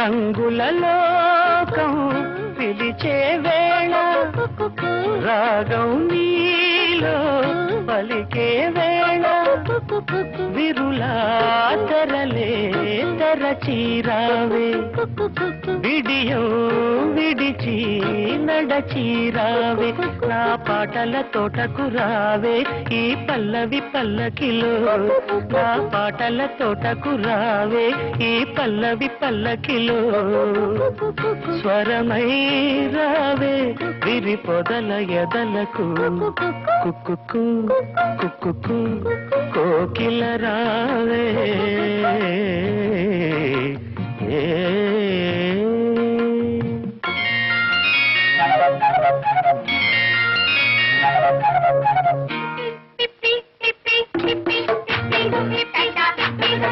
రంగుల లోకం పిలిచే వేళ రాగం నీలో పలికే వేళ విరులా తెరలే తెరచీరావే విడియం విడిచి నడచీరావే నా పాటల తోటకు రావే ఈ పల్లవి పల్లకిలో నా పాటల తోటకు రావే ఈ పల్లవి పల్లకిలో స్వరమై రావే విరి పొదల ఎదలకు కుక్కు కుక్కు కోకిల రావే